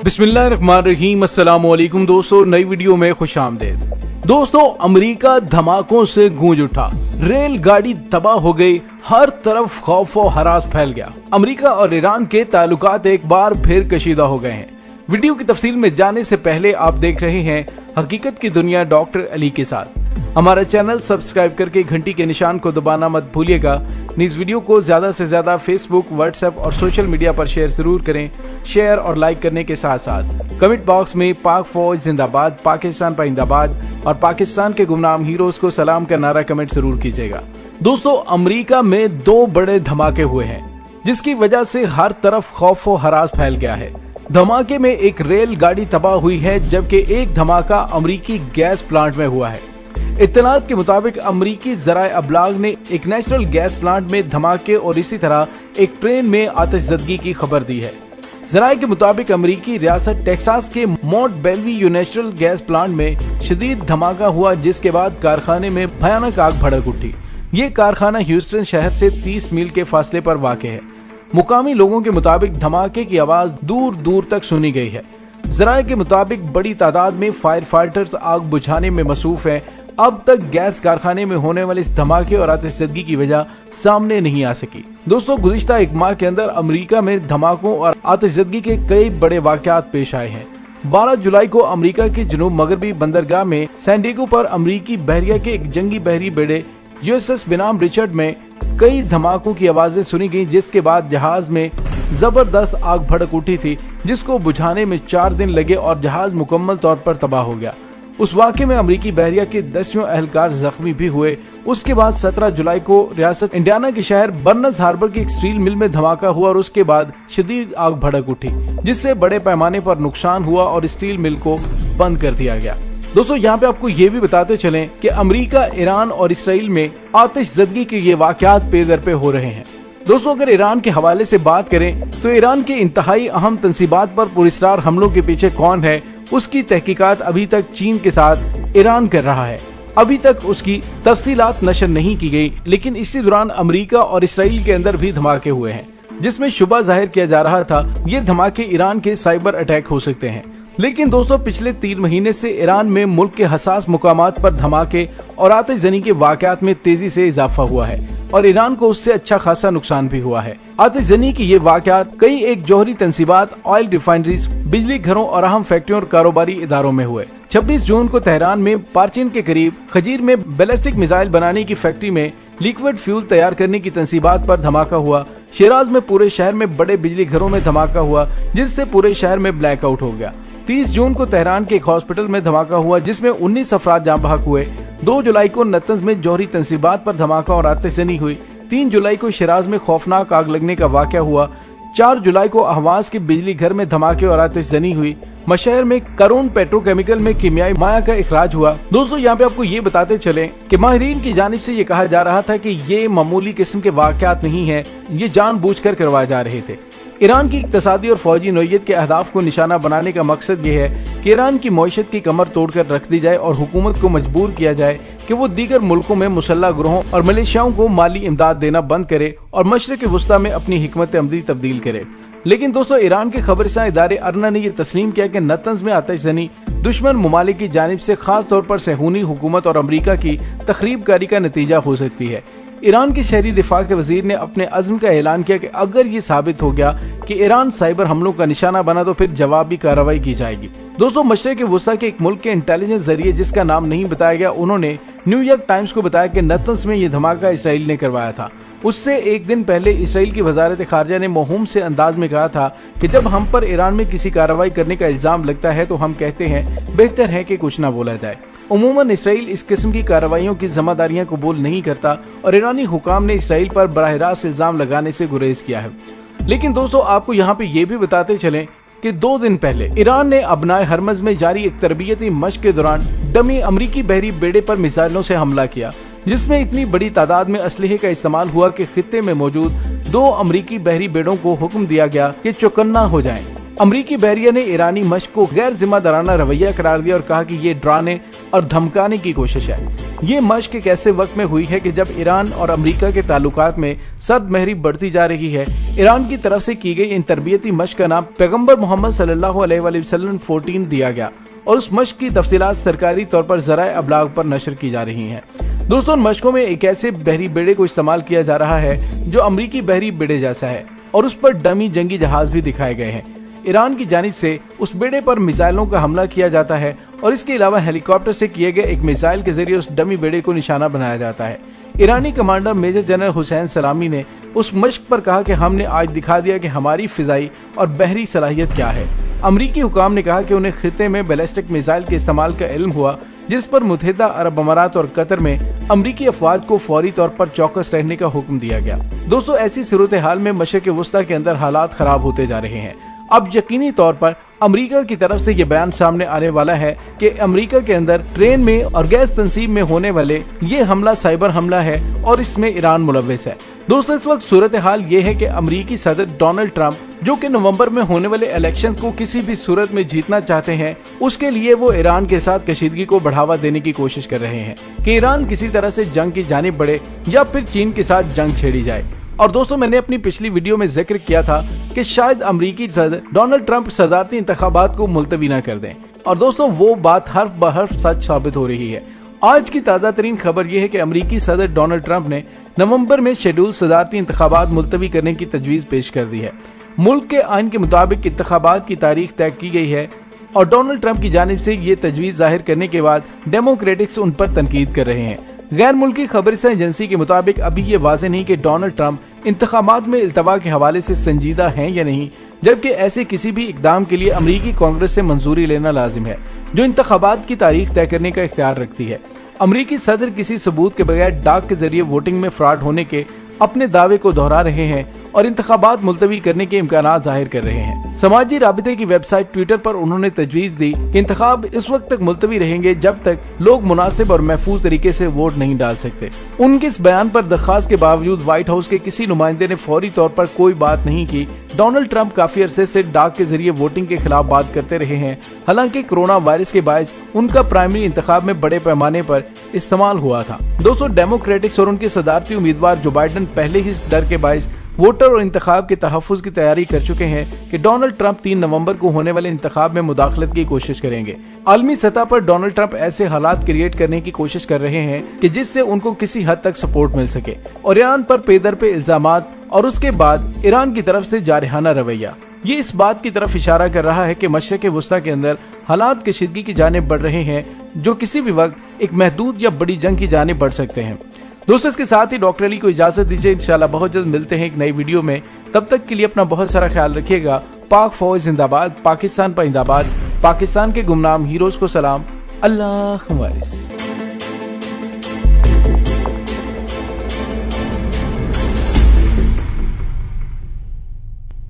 बिस्मिल्लाहिर्रहमानिर्रहीम। अस्सलाम वालेकुम दोस्तों, नई वीडियो में खुश आमदेद। दोस्तों, अमेरिका धमाकों से गूंज उठा, रेलगाड़ी तबाह हो गई, हर तरफ खौफ और हरास फैल गया। अमेरिका और ईरान के ताल्लुकात एक बार फिर कशीदा हो गए हैं। वीडियो की तफसील में जाने से पहले आप देख रहे हैं हकीकत की दुनिया डॉक्टर अली के साथ। हमारा चैनल सब्सक्राइब करके घंटी के निशान को दबाना मत भूलिएगा। इस वीडियो को ज्यादा से ज्यादा फेसबुक, व्हाट्सएप और सोशल मीडिया पर शेयर जरूर करें। शेयर और लाइक करने के साथ साथ कमेंट बॉक्स में पाक फौज जिंदाबाद, पाकिस्तान पाइंदाबाद और पाकिस्तान के गुमनाम हीरोज को सलाम का नारा कमेंट जरूर कीजिएगा। दोस्तों, अमेरिका में 2 बड़े धमाके हुए हैं जिसकी वजह से हर तरफ खौफ और हरास फैल गया है। धमाके में एक रेलगाड़ी तबाह हुई है, जबकि एक धमाका अमेरिकी गैस प्लांट में हुआ है। इत्तलात के मुताबिक अमेरिकी ज़राए अबलाग ने एक नेशनल गैस प्लांट में धमाके और इसी तरह एक ट्रेन में आतिशज़दगी की खबर दी है। ज़राए के मुताबिक अमेरिकी रियासत टेक्सास के मोंट बेलव्यू नेचुरल गैस प्लांट में शदीद धमाका हुआ, जिसके बाद कारखाने में भयानक आग भड़क उठी। ये कारखाना ह्यूस्टन शहर से 30 मील के फासले पर वाक़ है। मुकामी लोगों के मुताबिक धमाके की आवाज दूर दूर तक सुनी गई है। ज़राए के मुताबिक बड़ी तादाद में फायर फाइटर्स आग बुझाने में मसरूफ हैं। अब तक गैस कारखाने में होने वाले इस धमाके और आतिशज़दगी की वजह सामने नहीं आ सकी। दोस्तों, गुज़िश्ता 1 माह के अंदर अमेरिका में धमाकों और आतिशज़दगी के कई बड़े वाक़यात पेश आए हैं। 12 जुलाई को अमेरिका के जनूब मगरबी बंदरगाह में सैन डिएगो पर अमेरिकी बहरिया के एक जंगी बहरी बेड़े USS बनाम रिचर्ड में कई धमाकों की आवाजें सुनी गईं, जिसके बाद जहाज में जबरदस्त आग भड़क उठी थी, जिसको बुझाने में 4 दिन लगे और जहाज मुकम्मल तौर पर तबाह हो गया। उस वाक़े में अमेरिकी बहरिया के 10 एहलकार जख्मी भी हुए। उसके बाद 17 जुलाई को रियासत इंडियाना के शहर बर्नस हार्बर की एक स्टील मिल में धमाका हुआ और उसके बाद शदीद आग भड़क उठी, जिससे बड़े पैमाने पर नुकसान हुआ और स्टील मिल को बंद कर दिया गया। दोस्तों, यहाँ पे आपको ये भी बताते चलें कि अमेरिका, ईरान और इसराइल में आतिशज़दगी के ये वाक़यात पे दर पे हो रहे हैं। दोस्तों, अगर ईरान के हवाले से बात करें तो ईरान के इंतहाई अहम तंसीबात पर पुरस्कार हमलों के पीछे कौन है, उसकी तहकीकात अभी तक चीन के साथ ईरान कर रहा है। अभी तक उसकी तफसीलात नशर नहीं की गई, लेकिन इसी दौरान अमेरिका और इसराइल के अंदर भी धमाके हुए हैं, जिसमें शुबा जाहिर किया जा रहा था ये धमाके ईरान के साइबर अटैक हो सकते हैं। लेकिन दोस्तों, पिछले 3 महीने से ईरान में मुल्क के हसास मुकामात पर धमाके और आतिशज़नी के वाक़यात में तेजी से इजाफा हुआ है और ईरान को उससे अच्छा खासा नुकसान भी हुआ है। आतिशज़नी की ये वाक़यात कई एक जौहरी तंसीबात, ऑयल रिफाइनरीज, बिजली घरों और अहम फैक्ट्रियों और कारोबारी इदारों में हुए। 26 जून को तेहरान में पार्चिन के करीब खजीर में बैलिस्टिक मिसाइल बनाने की फैक्ट्री में लिक्विड फ्यूल तैयार करने की तंसीबात पर धमाका हुआ। शिराज में पूरे शहर में बड़े बिजली घरों में धमाका हुआ, जिससे पूरे शहर में ब्लैकआउट हो गया। 30 जून को तेहरान के एक हॉस्पिटल में धमाका हुआ, जिसमें 19 अफराद जाँ बहक हुए। 2 जुलाई को नतंज में जौहरी तंसीबात पर धमाका और आतिशज़नी हुई। 3 जुलाई को शिराज में खौफनाक आग लगने का वाक़या हुआ। 4 जुलाई को अहवाज के बिजली घर में धमाके और आतिशज़नी हुई। मशहर में करून पेट्रोकेमिकल में कीमियाई माया का इखराज हुआ। दोस्तों, यहाँ पे आपको ये बताते चलें कि माहिरीन की जानिब से ये कहा जा रहा था कि ये मामूली किस्म के वाक़यात नहीं है, ये जानबूझकर करवाए जा रहे थे। ईरान की इक़्तिसादी और फौजी नौइयत के अहदाफ को निशाना बनाने का मकसद ये है कि ईरान की मईशत की कमर तोड़कर रख दी जाए और हुकूमत को मजबूर किया जाए कि वो दीगर मुल्कों में मुसल्लह ग्रोहों और मलेशियाओं को माली इमदाद देना बंद करे और मशरिक़ वुस्ता में अपनी हिकमत अमली तब्दील करे। लेकिन दोस्तों, ईरान के खबरसां इदारे अरना ने यह तस्लीम किया कि नतंज में आतिशज़नी दुश्मन ममालिक की जानिब से खास तौर पर सहूनी हुकूमत और अमरीका की तखरीबकारी का नतीजा हो सकती है। ईरान के शहरी दिफा के वजीर ने अपने अज़्म का ऐलान किया कि अगर ये साबित हो गया कि ईरान साइबर हमलों का निशाना बना तो फिर जवाबी कार्रवाई की जाएगी। दोस्तों, मशरिक़ वुस्ता के एक मुल्क के इंटेलिजेंस जरिए, जिसका नाम नहीं बताया गया, उन्होंने न्यूयॉर्क टाइम्स को बताया कि नतंज में ये धमाका इसराइल ने करवाया था। उससे एक दिन पहले इसराइल की वजारत खारजा ने मौहूम से अंदाज में कहा था कि जब हम पर ईरान में किसी कार्रवाई करने का इल्जाम लगता है तो हम कहते हैं बेहतर है कि कुछ न बोला जाए। उमूमन इसराइल इस किस्म की कार्रवाइयों की जिम्मेदारियां कबूल नहीं करता और ईरानी हुकाम ने इसराइल पर बराह रास्त इल्जाम लगाने से गुरेज किया है। लेकिन दोस्तों, आपको यहाँ पे ये भी बताते चलें कि 2 दिन पहले ईरान ने अबनाए हरमज में जारी एक तरबियती मश्क के दौरान डमी अमरीकी बहरी बेड़े पर मिसाइलों से हमला किया, जिसमें इतनी बड़ी तादाद में असलहे का इस्तेमाल हुआ कि खित्ते में मौजूद 2 अमरीकी बहरी बेड़ों को हुक्म दिया गया कि चौकन्ना हो जाएं। अमरीकी बहरिया ने ईरानी मशक को गैर जिम्मेदाराना रवैया करार दिया और कहा कि ये डराने और धमकाने की कोशिश है। ये मशक एक ऐसे वक्त में हुई है कि जब ईरान और अमेरिका के ताल्लुकात में सर्द महरी बढ़ती जा रही है। ईरान की तरफ से की गई इन तरबियती मशक का नाम पैगंबर मोहम्मद सल्लल्लाहु अलैहि वसल्लम 14 दिया गया और उस मशक की तफसीलात सरकारी तौर पर ज़राए अबलाग पर नशर की जा रही हैं। दोस्तों, इन मशकों में एक ऐसे बहरी बेड़े को इस्तेमाल किया जा रहा है जो अमरीकी बहरी बेड़े जैसा है और उस पर डमी जंगी जहाज भी दिखाए गए हैं। ईरान की जानिब से उस बेड़े पर मिसाइलों का हमला किया जाता है और इसके अलावा हेलीकॉप्टर से किए गए एक मिसाइल के जरिए उस डमी बेड़े को निशाना बनाया जाता है। ईरानी कमांडर मेजर जनरल हुसैन सलामी ने उस मशक पर कहा कि हमने आज दिखा दिया कि हमारी फिजाई और बहरी सलाहियत क्या है। अमरीकी हुकाम ने कहा कि उन्हें खिते में बैलिस्टिक मिसाइल के इस्तेमाल का इल्म हुआ, जिस पर मुत्तहिदा अरब अमारात और कतर में अमरीकी अफवाज को फौरी तौर पर चौकस रहने का हुक्म दिया गया। दोस्तों, ऐसी सूरत हाल में मशरिक़ वुस्ता के अंदर हालात खराब होते जा रहे हैं। अब यकीनी तौर पर अमेरिका की तरफ से ये बयान सामने आने वाला है कि अमेरिका के अंदर ट्रेन में और गैस तंसीब में होने वाले ये हमला साइबर हमला है और इसमें ईरान मुलव्विस है। दोस्तों, इस वक्त सूरत हाल ये है कि अमेरिकी सदर डोनाल्ड ट्रंप, जो कि नवंबर में होने वाले इलेक्शंस को किसी भी सूरत में जीतना चाहते हैं, उसके लिए वो ईरान के साथ कशीदगी को बढ़ावा देने की कोशिश कर रहे हैं कि ईरान किसी तरह से जंग की जानिब बढ़े या फिर चीन के साथ जंग छेड़ी जाए। और दोस्तों, मैंने अपनी पिछली वीडियो में जिक्र किया था कि शायद अमेरिकी सदर डोनाल्ड ट्रंप सदारती इंतखाबात को मुलतवी न कर दें, और दोस्तों वो बात हर्फ ब हर्फ सच साबित हो रही है। आज की ताज़ा तरीन खबर यह है कि अमेरिकी सदर डोनाल्ड ट्रंप ने नवंबर में शेड्यूल सदारती इंतखाबात मुलतवी करने की तजवीज पेश कर दी है। मुल्क के आइन के मुताबिक इंतखाबात की तारीख तय की गई है और डोनाल्ड ट्रंप की जानिब से ये तजवीज जाहिर करने के बाद डेमोक्रेटिक्स उन पर तनकीद कर रहे हैं। गैर मुल्की खबरसां एजेंसी के मुताबिक अभी ये वाज़ेह नहीं कि डोनाल्ड ट्रंप इंतखाबात में इल्तवा के हवाले से संजीदा हैं या नहीं, जबकि ऐसे किसी भी इकदाम के लिए अमरीकी कांग्रेस से मंजूरी लेना लाजिम है, जो इंतखाबात की तारीख तय करने का इख्तियार रखती है। अमरीकी सदर किसी सबूत के बगैर डाक के जरिए वोटिंग में फ्रॉड होने के अपने दावे को दोहरा रहे हैं और इंतखाबात मुलतवी करने के इम्कानात जाहिर कर रहे हैं। समाजी राबिते की वेबसाइट ट्विटर पर उन्होंने तजवीज दी कि इंतखाब इस वक्त तक मुलतवी रहेंगे जब तक लोग मुनासिब और महफूज तरीके से वोट नहीं डाल सकते। उनके इस बयान पर दरखास्त के बावजूद व्हाइट हाउस के किसी नुमाइंदे ने फौरी तौर पर कोई बात नहीं की। डोनाल्ड ट्रंप काफी अरसे से डाक के जरिए वोटिंग के खिलाफ बात करते रहे हैं। हालांकि कोरोना वायरस के बायस उनका प्राइमरी इंतखाब में बड़े पैमाने पर इस्तेमाल हुआ था। दोस्तों, डेमोक्रेटिक्स और उनके सदारती उम्मीदवार जो बाइडन पहले ही इस डर के बायस वोटर और इंतखाब के तहफ़्फ़ुज़ की तैयारी कर चुके हैं कि डोनाल्ड ट्रंप 3 नवंबर को होने वाले इंतखाब में मुदाखलत की कोशिश करेंगे। आलमी सतह पर डोनाल्ड ट्रंप ऐसे हालात क्रिएट करने की कोशिश कर रहे हैं कि जिससे उनको किसी हद तक सपोर्ट मिल सके और ईरान पर पेदर पे इल्जामात और उसके बाद ईरान की तरफ से जारहाना रवैया, ये इस बात की तरफ इशारा कर रहा है कि मशरिक़ वुस्ता के अंदर हालात कशीदगी की जानिब बढ़ रहे हैं, जो किसी भी वक्त एक महदूद या बड़ी जंग की जानिब बढ़ सकते हैं। दोस्तों, इसके साथ ही डॉक्टर अली को इजाजत दीजिए। इंशाल्लाह बहुत जल्द मिलते हैं एक नई वीडियो में। तब तक के लिए अपना बहुत सारा ख्याल रखिएगा। पाक फौज जिंदाबाद, पाकिस्तान पर जिंदाबाद, पाकिस्तान के गुमनाम हीरोज को सलाम। अल्लाह वारिस।